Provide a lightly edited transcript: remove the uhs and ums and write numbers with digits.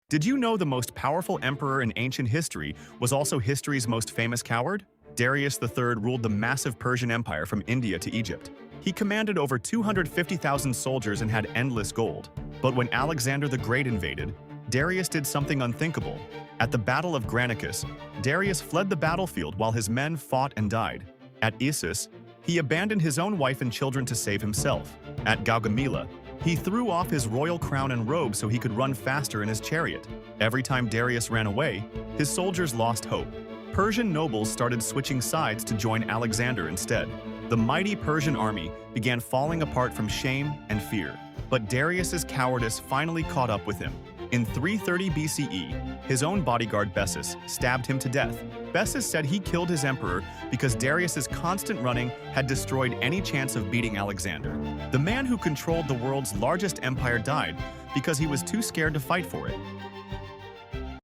Did you know the most powerful emperor in ancient history was also history's most famous coward? Darius III ruled the massive Persian Empire from India to Egypt. He commanded over 250,000 soldiers and had endless gold. But when Alexander the Great invaded, Darius did something unthinkable. At the Battle of Granicus, Darius fled the battlefield while his men fought and died. At Issus, he abandoned his own wife and children to save himself. At Gaugamela, he threw off his royal crown and robe so he could run faster in his chariot. Every time Darius ran away, his soldiers lost hope. Persian nobles started switching sides to join Alexander instead. The mighty Persian army began falling apart from shame and fear. But Darius's cowardice finally caught up with him. In 330 BCE, his own bodyguard Bessus stabbed him to death. Bessus said he killed his emperor because Darius's constant running had destroyed any chance of beating Alexander. The man who controlled the world's largest empire died because he was too scared to fight for it.